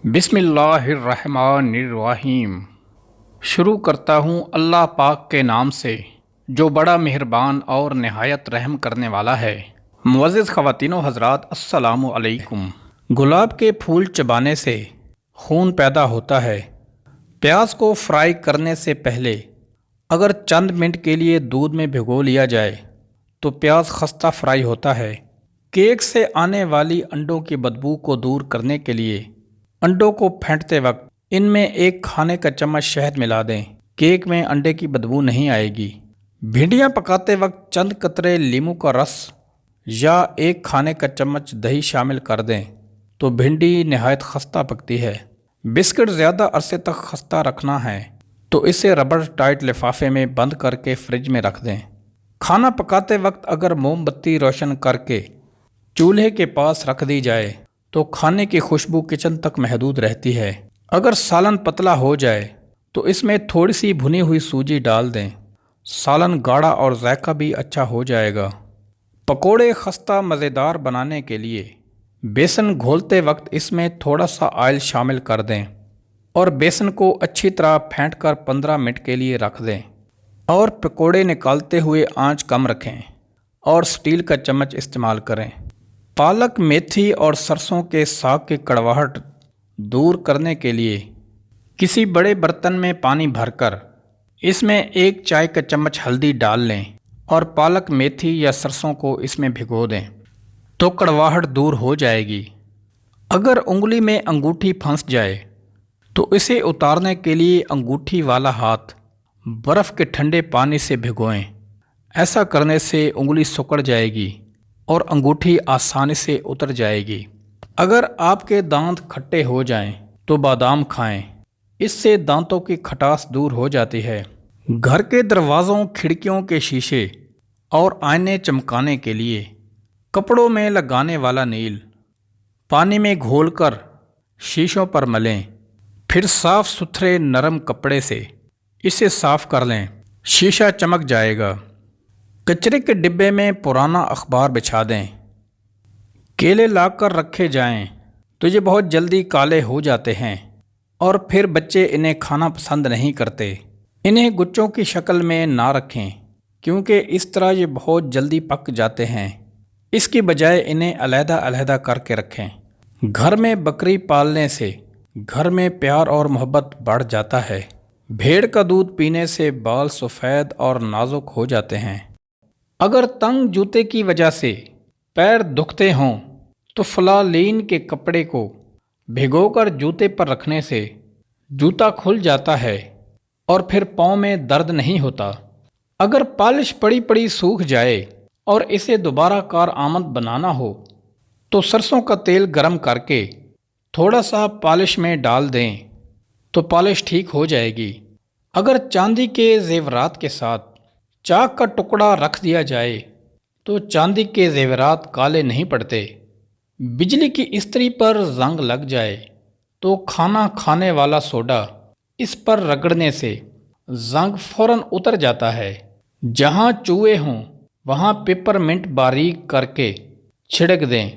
بسم اللہ الرحمن الرحیم۔ شروع کرتا ہوں اللہ پاک کے نام سے جو بڑا مہربان اور نہایت رحم کرنے والا ہے۔ معزز خواتین و حضرات، السلام علیکم۔ گلاب کے پھول چبانے سے خون پیدا ہوتا ہے۔ پیاز کو فرائی کرنے سے پہلے اگر چند منٹ کے لیے دودھ میں بھگو لیا جائے تو پیاز خستہ فرائی ہوتا ہے۔ کیک سے آنے والی انڈوں کی بدبو کو دور کرنے کے لیے انڈوں کو پھینٹتے وقت ان میں ایک کھانے کا چمچ شہد ملا دیں۔ کیک میں انڈے کی بدبو نہیں آئے گی۔ بھنڈیاں پکاتے وقت چند قطرے لیموں کا رس یا ایک کھانے کا چمچ دہی شامل کر دیں تو بھنڈی نہایت خستہ پکتی ہے۔ بسکٹ زیادہ عرصے تک خستہ رکھنا ہے تو اسے ربڑ ٹائٹ لفافے میں بند کر کے فریج میں رکھ دیں۔ کھانا پکاتے وقت اگر موم بتی روشن کر کے چولہے کے پاس رکھ دی جائے تو کھانے کی خوشبو کچن تک محدود رہتی ہے۔ اگر سالن پتلا ہو جائے تو اس میں تھوڑی سی بھنی ہوئی سوجی ڈال دیں۔ سالن گاڑھا اور ذائقہ بھی اچھا ہو جائے گا۔ پکوڑے خستہ مزیدار بنانے کے لیے بیسن گھولتے وقت اس میں تھوڑا سا آئل شامل کر دیں اور بیسن کو اچھی طرح پھینٹ کر 15 منٹ کے لیے رکھ دیں اور پکوڑے نکالتے ہوئے آنچ کم رکھیں اور سٹیل کا چمچ استعمال کریں۔ پالک، میتھی اور سرسوں کے ساگ کی کڑواہٹ دور کرنے کے لیے کسی بڑے برتن میں پانی بھر کر اس میں 1 چائے کا چمچ ہلدی ڈال لیں اور پالک، میتھی یا سرسوں کو اس میں بھگو دیں تو کڑواہٹ دور ہو جائے گی۔ اگر انگلی میں انگوٹھی پھنس جائے تو اسے اتارنے کے لیے انگوٹھی والا ہاتھ برف کے ٹھنڈے پانی سے بھگوئیں۔ ایسا کرنے سے انگلی سکڑ جائے گی اور انگوٹھی آسانی سے اتر جائے گی۔ اگر آپ کے دانت کھٹے ہو جائیں تو بادام کھائیں، اس سے دانتوں کی کھٹاس دور ہو جاتی ہے۔ گھر کے دروازوں، کھڑکیوں کے شیشے اور آئینے چمکانے کے لیے کپڑوں میں لگانے والا نیل پانی میں گھول کر شیشوں پر ملیں، پھر صاف ستھرے نرم کپڑے سے اسے صاف کر لیں، شیشہ چمک جائے گا۔ کچرے کے ڈبے میں پرانا اخبار بچھا دیں۔ کیلے لا کر رکھے جائیں تو یہ بہت جلدی کالے ہو جاتے ہیں اور پھر بچے انہیں کھانا پسند نہیں کرتے۔ انہیں گچوں کی شکل میں نہ رکھیں کیونکہ اس طرح یہ بہت جلدی پک جاتے ہیں۔ اس کی بجائے انہیں علیحدہ علیحدہ کر کے رکھیں۔ گھر میں بکری پالنے سے گھر میں پیار اور محبت بڑھ جاتا ہے۔ بھیڑ کا دودھ پینے سے بال سفید اور نازک ہو جاتے ہیں۔ اگر تنگ جوتے کی وجہ سے پیر دکھتے ہوں تو فلالین کے کپڑے کو بھگو کر جوتے پر رکھنے سے جوتا کھل جاتا ہے اور پھر پاؤں میں درد نہیں ہوتا۔ اگر پالش پڑی پڑی سوکھ جائے اور اسے دوبارہ کارآمد بنانا ہو تو سرسوں کا تیل گرم کر کے تھوڑا سا پالش میں ڈال دیں تو پالش ٹھیک ہو جائے گی۔ اگر چاندی کے زیورات کے ساتھ چاک کا ٹکڑا رکھ دیا جائے تو چاندی کے زیورات کالے نہیں پڑتے۔ بجلی کی استری پر زنگ لگ جائے تو کھانا کھانے والا سوڈا اس پر رگڑنے سے زنگ فوراً اتر جاتا ہے۔ جہاں چوہے ہوں وہاں پیپر منٹ باریک کر کے چھڑک دیں،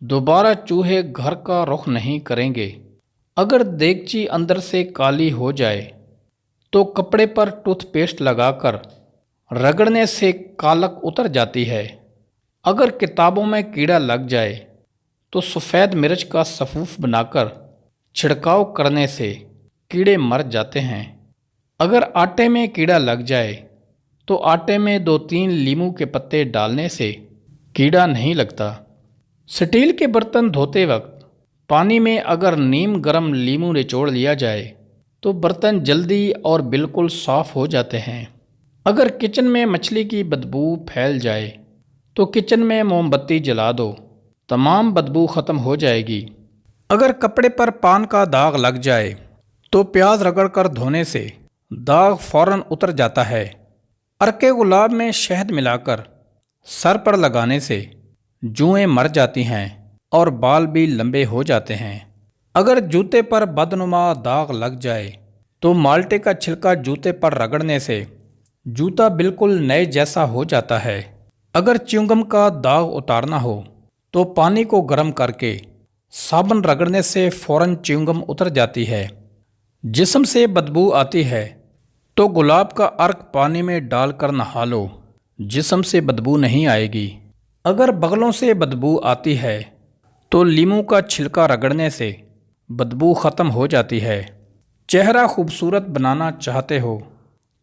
دوبارہ چوہے گھر کا رخ نہیں کریں گے۔ اگر دیگچی اندر سے کالی ہو جائے تو کپڑے پر ٹوتھ پیسٹ لگا کر رگڑنے سے کالک اتر جاتی ہے۔ اگر کتابوں میں کیڑا لگ جائے تو سفید مرچ کا سفوف بنا کر چھڑکاؤ کرنے سے کیڑے مر جاتے ہیں۔ اگر آٹے میں کیڑا لگ جائے تو آٹے میں 2-3 لیموں کے پتے ڈالنے سے کیڑا نہیں لگتا۔ سٹیل کے برتن دھوتے وقت پانی میں اگر نیم گرم لیموں نچوڑ لیا جائے تو برتن جلدی اور بالکل صاف ہو جاتے ہیں۔ اگر کچن میں مچھلی کی بدبو پھیل جائے تو کچن میں موم بتی جلا دو، تمام بدبو ختم ہو جائے گی۔ اگر کپڑے پر پان کا داغ لگ جائے تو پیاز رگڑ کر دھونے سے داغ فوراً اتر جاتا ہے۔ عرق گلاب میں شہد ملا کر سر پر لگانے سے جوئیں مر جاتی ہیں اور بال بھی لمبے ہو جاتے ہیں۔ اگر جوتے پر بدنما داغ لگ جائے تو مالٹے کا چھلکا جوتے پر رگڑنے سے جوتا بالکل نئے جیسا ہو جاتا ہے۔ اگر چیونگم کا داغ اتارنا ہو تو پانی کو گرم کر کے صابن رگڑنے سے فوراً چیونگم اتر جاتی ہے۔ جسم سے بدبو آتی ہے تو گلاب کا عرق پانی میں ڈال کر نہا لو، جسم سے بدبو نہیں آئے گی۔ اگر بغلوں سے بدبو آتی ہے تو لیموں کا چھلکا رگڑنے سے بدبو ختم ہو جاتی ہے۔ چہرہ خوبصورت بنانا چاہتے ہو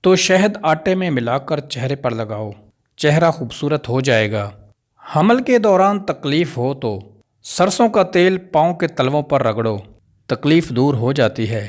تو شہد آٹے میں ملا کر چہرے پر لگاؤ، چہرہ خوبصورت ہو جائے گا۔ حمل کے دوران تکلیف ہو تو سرسوں کا تیل پاؤں کے تلووں پر رگڑو، تکلیف دور ہو جاتی ہے۔